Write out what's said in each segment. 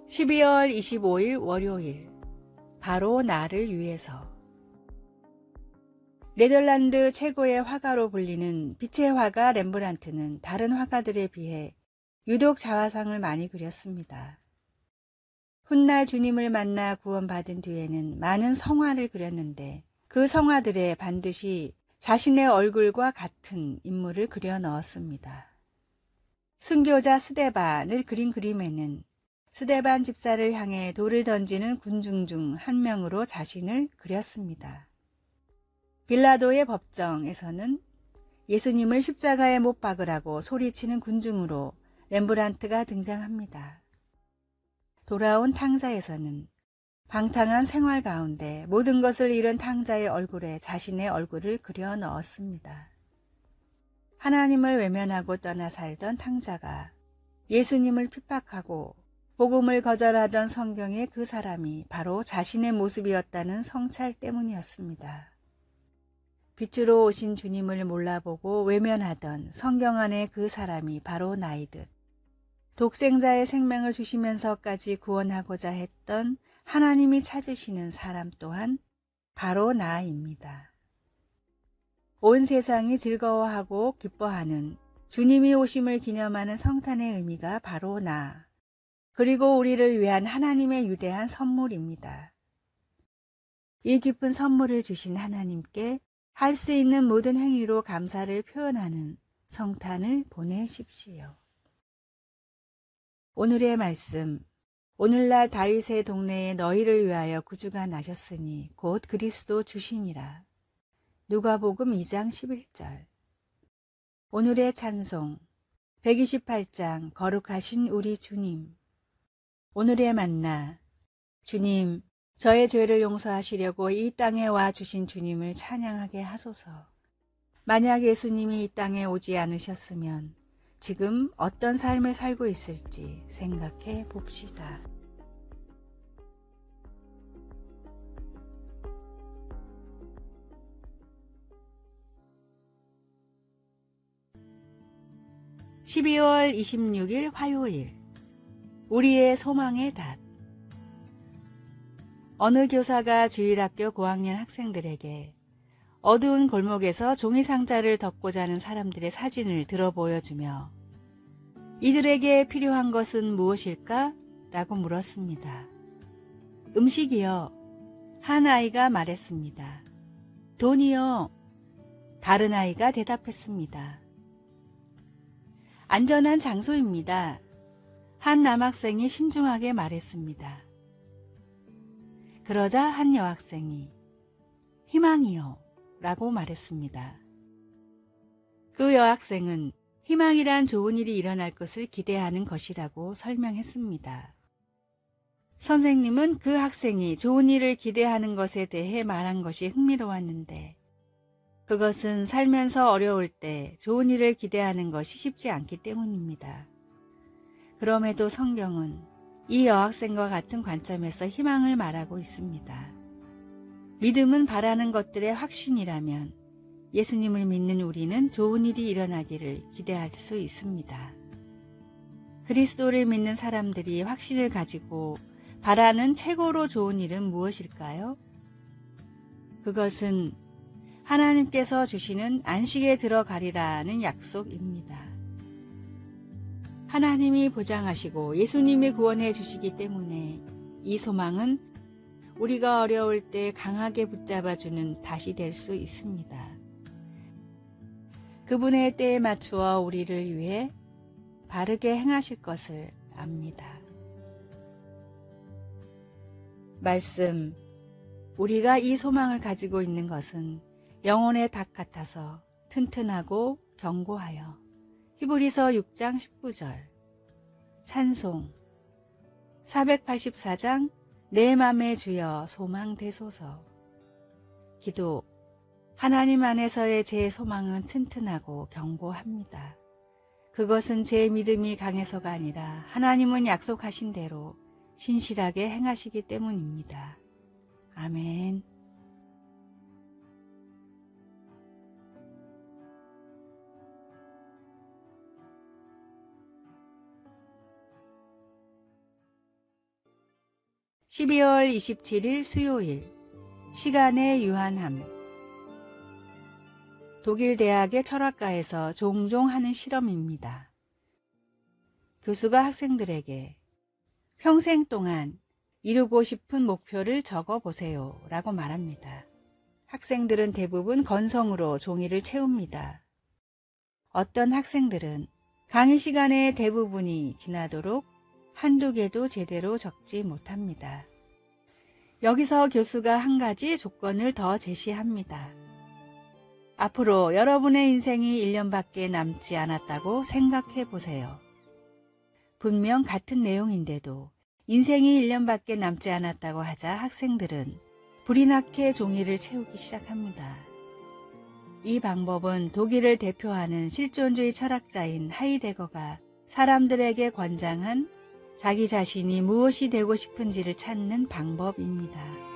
(12월 25일) 월요일, 바로 나를 위해서. 네덜란드 최고의 화가로 불리는 빛의 화가 렘브란트는 다른 화가들에 비해 유독 자화상을 많이 그렸습니다. 훗날 주님을 만나 구원받은 뒤에는 많은 성화를 그렸는데 그 성화들에 반드시 자신의 얼굴과 같은 인물을 그려 넣었습니다. 순교자 스데반을 그린 그림에는 스데반 집사를 향해 돌을 던지는 군중 중 한 명으로 자신을 그렸습니다. 빌라도의 법정에서는 예수님을 십자가에 못 박으라고 소리치는 군중으로 렘브란트가 등장합니다. 돌아온 탕자에서는 방탕한 생활 가운데 모든 것을 잃은 탕자의 얼굴에 자신의 얼굴을 그려 넣었습니다. 하나님을 외면하고 떠나 살던 탕자가 예수님을 핍박하고 복음을 거절하던 성경의 그 사람이 바로 자신의 모습이었다는 성찰 때문이었습니다. 빛으로 오신 주님을 몰라보고 외면하던 성경 안의 그 사람이 바로 나이듯 독생자의 생명을 주시면서까지 구원하고자 했던 하나님이 찾으시는 사람 또한 바로 나입니다. 온 세상이 즐거워하고 기뻐하는 주님이 오심을 기념하는 성탄의 의미가 바로 나, 그리고 우리를 위한 하나님의 위대한 선물입니다. 이 깊은 선물을 주신 하나님께 할 수 있는 모든 행위로 감사를 표현하는 성탄을 보내십시오. 오늘의 말씀, 오늘날 다윗의 동네에 너희를 위하여 구주가 나셨으니 곧 그리스도 주시니라. 누가복음 2장 11절. 오늘의 찬송, 128장 거룩하신 우리 주님. 오늘의 만나, 주님, 저의 죄를 용서하시려고 이 땅에 와 주신 주님을 찬양하게 하소서. 만약 예수님이 이 땅에 오지 않으셨으면 지금 어떤 삶을 살고 있을지 생각해 봅시다. (12월 26일) 화요일, 우리의 소망의 닷. 어느 교사가 주일학교 고학년 학생들에게 어두운 골목에서 종이상자를 덮고 자는 사람들의 사진을 들어 보여주며 이들에게 필요한 것은 무엇일까? 라고 물었습니다. 음식이요. 한 아이가 말했습니다. 돈이요. 다른 아이가 대답했습니다. 안전한 장소입니다. 한 남학생이 신중하게 말했습니다. 그러자 한 여학생이 희망이요 라고 말했습니다. 그 여학생은 희망이란 좋은 일이 일어날 것을 기대하는 것이라고 설명했습니다. 선생님은 그 학생이 좋은 일을 기대하는 것에 대해 말한 것이 흥미로웠는데 그것은 살면서 어려울 때 좋은 일을 기대하는 것이 쉽지 않기 때문입니다. 그럼에도 성경은 이 여학생과 같은 관점에서 희망을 말하고 있습니다. 믿음은 바라는 것들의 확신이라면 예수님을 믿는 우리는 좋은 일이 일어나기를 기대할 수 있습니다. 그리스도를 믿는 사람들이 확신을 가지고 바라는 최고로 좋은 일은 무엇일까요? 그것은 하나님께서 주시는 안식에 들어가리라는 약속입니다. 하나님이 보장하시고 예수님이 구원해 주시기 때문에 이 소망은 우리가 어려울 때 강하게 붙잡아주는 닷이 될 수 있습니다. 그분의 때에 맞추어 우리를 위해 바르게 행하실 것을 압니다. 말씀, 우리가 이 소망을 가지고 있는 것은 영혼의 닭 같아서 튼튼하고 견고하여. 히브리서 6장 19절. 찬송, 484장 내 맘의 주여 소망되소서. 기도, 하나님 안에서의 제 소망은 튼튼하고 견고합니다. 그것은 제 믿음이 강해서가 아니라 하나님은 약속하신 대로 신실하게 행하시기 때문입니다. 아멘. (12월 27일) 수요일. 시간의 유한함. 독일 대학의 철학과에서 종종 하는 실험입니다. 교수가 학생들에게 평생 동안 이루고 싶은 목표를 적어보세요 라고 말합니다. 학생들은 대부분 건성으로 종이를 채웁니다. 어떤 학생들은 강의 시간의 대부분이 지나도록 한두 개도 제대로 적지 못합니다. 여기서 교수가 한 가지 조건을 더 제시합니다. 앞으로 여러분의 인생이 1년밖에 남지 않았다고 생각해 보세요. 분명 같은 내용인데도 인생이 1년밖에 남지 않았다고 하자 학생들은 불이 나게 종이를 채우기 시작합니다. 이 방법은 독일을 대표하는 실존주의 철학자인 하이데거가 사람들에게 권장한 자기 자신이 무엇이 되고 싶은지를 찾는 방법입니다.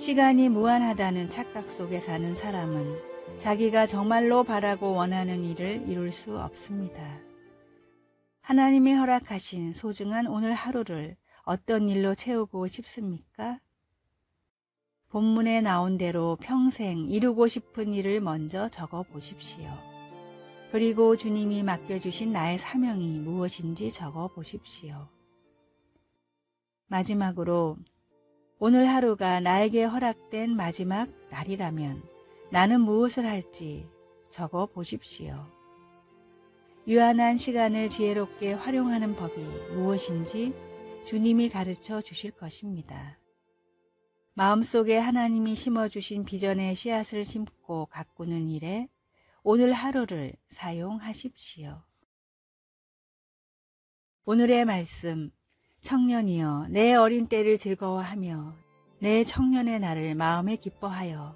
시간이 무한하다는 착각 속에 사는 사람은 자기가 정말로 바라고 원하는 일을 이룰 수 없습니다. 하나님이 허락하신 소중한 오늘 하루를 어떤 일로 채우고 싶습니까? 본문에 나온 대로 평생 이루고 싶은 일을 먼저 적어 보십시오. 그리고 주님이 맡겨주신 나의 사명이 무엇인지 적어 보십시오. 마지막으로 오늘 하루가 나에게 허락된 마지막 날이라면 나는 무엇을 할지 적어 보십시오. 유한한 시간을 지혜롭게 활용하는 법이 무엇인지 주님이 가르쳐 주실 것입니다. 마음속에 하나님이 심어주신 비전의 씨앗을 심고 가꾸는 일에 오늘 하루를 사용하십시오. 오늘의 말씀. 청년이여 내 어린 때를 즐거워하며 내 청년의 날을 마음에 기뻐하여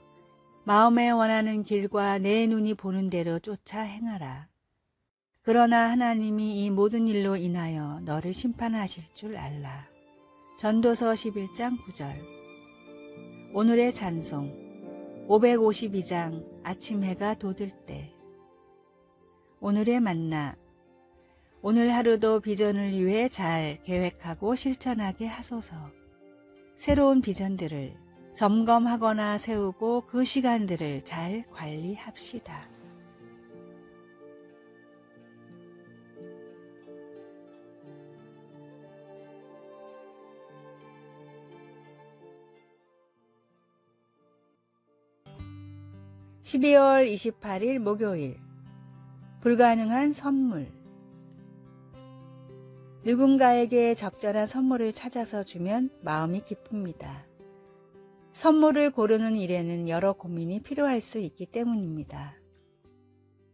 마음에 원하는 길과 내 눈이 보는 대로 쫓아 행하라. 그러나 하나님이 이 모든 일로 인하여 너를 심판하실 줄 알라. 전도서 11장 9절. 오늘의 찬송 552장 아침 해가 돋을 때. 오늘의 만나. 오늘 하루도 비전을 위해 잘 계획하고 실천하게 하소서. 새로운 비전들을 점검하거나 세우고 그 시간들을 잘 관리합시다. (12월 28일) 목요일. 불가능한 선물. 누군가에게 적절한 선물을 찾아서 주면 마음이 기쁩니다. 선물을 고르는 일에는 여러 고민이 필요할 수 있기 때문입니다.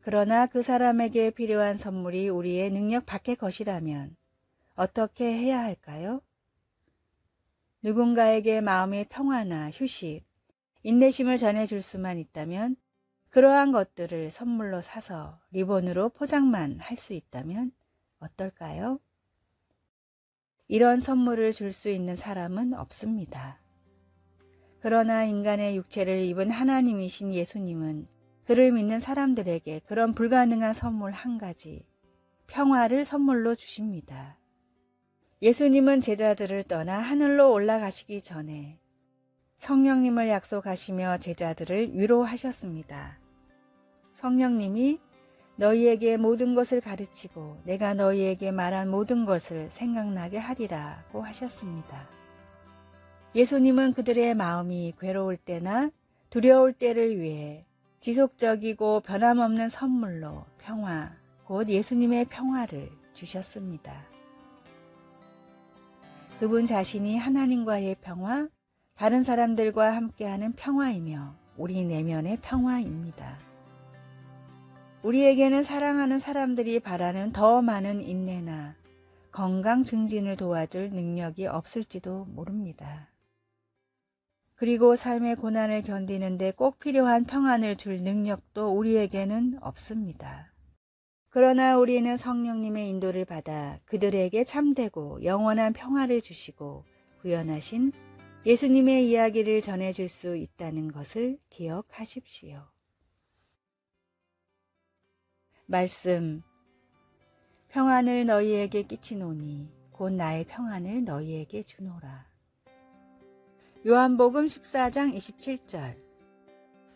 그러나 그 사람에게 필요한 선물이 우리의 능력 밖의 것이라면 어떻게 해야 할까요? 누군가에게 마음의 평화나 휴식, 인내심을 전해줄 수만 있다면, 그러한 것들을 선물로 사서 리본으로 포장만 할 수 있다면 어떨까요? 이런 선물을 줄 수 있는 사람은 없습니다. 그러나 인간의 육체를 입은 하나님이신 예수님은 그를 믿는 사람들에게 그런 불가능한 선물 한 가지, 평화를 선물로 주십니다. 예수님은 제자들을 떠나 하늘로 올라가시기 전에 성령님을 약속하시며 제자들을 위로하셨습니다. 성령님이 너희에게 모든 것을 가르치고 내가 너희에게 말한 모든 것을 생각나게 하리라고 하셨습니다. 예수님은 그들의 마음이 괴로울 때나 두려울 때를 위해 지속적이고 변함없는 선물로 평화, 곧 예수님의 평화를 주셨습니다. 그분 자신이 하나님과의 평화, 다른 사람들과 함께하는 평화이며 우리 내면의 평화입니다. 우리에게는 사랑하는 사람들이 바라는 더 많은 인내나 건강 증진을 도와줄 능력이 없을지도 모릅니다. 그리고 삶의 고난을 견디는데 꼭 필요한 평안을 줄 능력도 우리에게는 없습니다. 그러나 우리는 성령님의 인도를 받아 그들에게 참되고 영원한 평화를 주시고 구원하신 예수님의 이야기를 전해줄 수 있다는 것을 기억하십시오. 말씀. 평안을 너희에게 끼치노니 곧 나의 평안을 너희에게 주노라. 요한복음 14장 27절.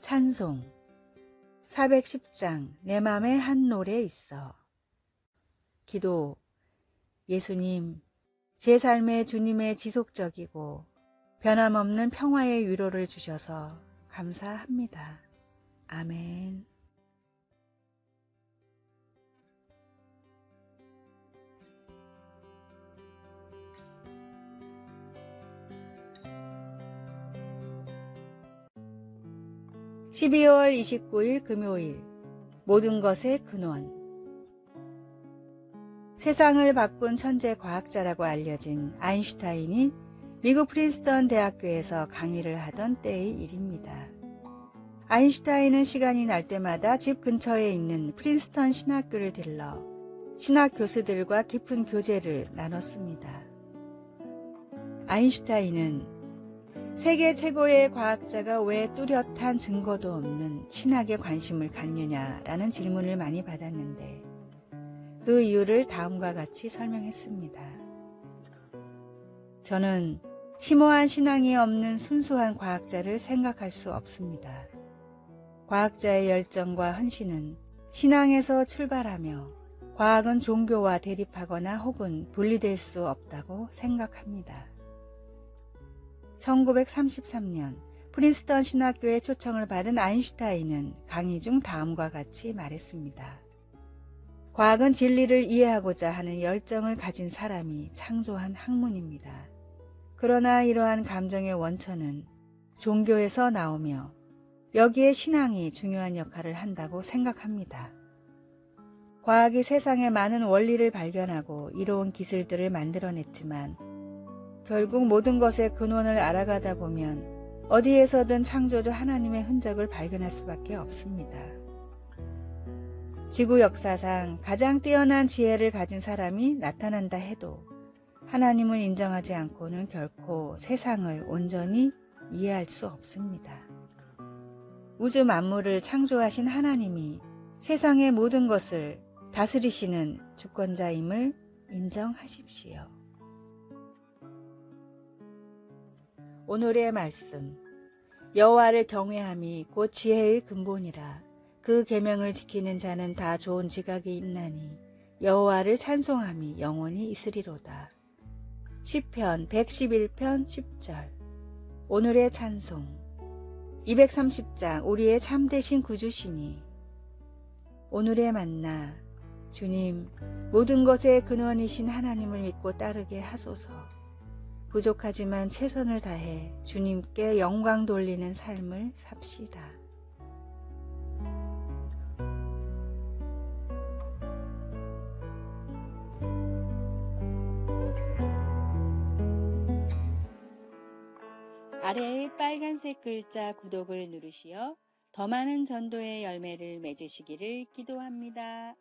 찬송. 410장 내 맘에 한 노래 있어. 기도. 예수님, 제 삶에 주님의 지속적이고 변함없는 평화의 위로를 주셔서 감사합니다. 아멘. (12월 29일) 금요일. 모든 것의 근원. 세상을 바꾼 천재 과학자라고 알려진 아인슈타인이 미국 프린스턴 대학교에서 강의를 하던 때의 일입니다. 아인슈타인은 시간이 날 때마다 집 근처에 있는 프린스턴 신학교를 들러 신학 교수들과 깊은 교제를 나눴습니다. 아인슈타인은 세계 최고의 과학자가 왜 뚜렷한 증거도 없는 신학에 관심을 갖느냐라는 질문을 많이 받았는데 그 이유를 다음과 같이 설명했습니다. 저는 심오한 신앙이 없는 순수한 과학자를 생각할 수 없습니다. 과학자의 열정과 헌신은 신앙에서 출발하며 과학은 종교와 대립하거나 혹은 분리될 수 없다고 생각합니다. 1933년 프린스턴 신학교에 초청을 받은 아인슈타인은 강의 중 다음과 같이 말했습니다. 과학은 진리를 이해하고자 하는 열정을 가진 사람이 창조한 학문입니다. 그러나 이러한 감정의 원천은 종교에서 나오며 여기에 신앙이 중요한 역할을 한다고 생각합니다. 과학이 세상에 많은 원리를 발견하고 이로운 기술들을 만들어냈지만 결국 모든 것의 근원을 알아가다 보면 어디에서든 창조주 하나님의 흔적을 발견할 수밖에 없습니다. 지구 역사상 가장 뛰어난 지혜를 가진 사람이 나타난다 해도 하나님을 인정하지 않고는 결코 세상을 온전히 이해할 수 없습니다. 우주 만물을 창조하신 하나님이 세상의 모든 것을 다스리시는 주권자임을 인정하십시오. 오늘의 말씀. 여호와를 경외함이 곧 지혜의 근본이라. 그 계명을 지키는 자는 다 좋은 지각이 있나니 여호와를 찬송함이 영원히 있으리로다. 시편 111편 10절. 오늘의 찬송. 230장 우리의 참되신 구주시니. 오늘의 만나. 주님, 모든 것의 근원이신 하나님을 믿고 따르게 하소서. 부족하지만 최선을 다해 주님께 영광 돌리는 삶을 삽시다. 아래의 빨간색 글자 구독을 누르시어 더 많은 전도의 열매를 맺으시기를 기도합니다.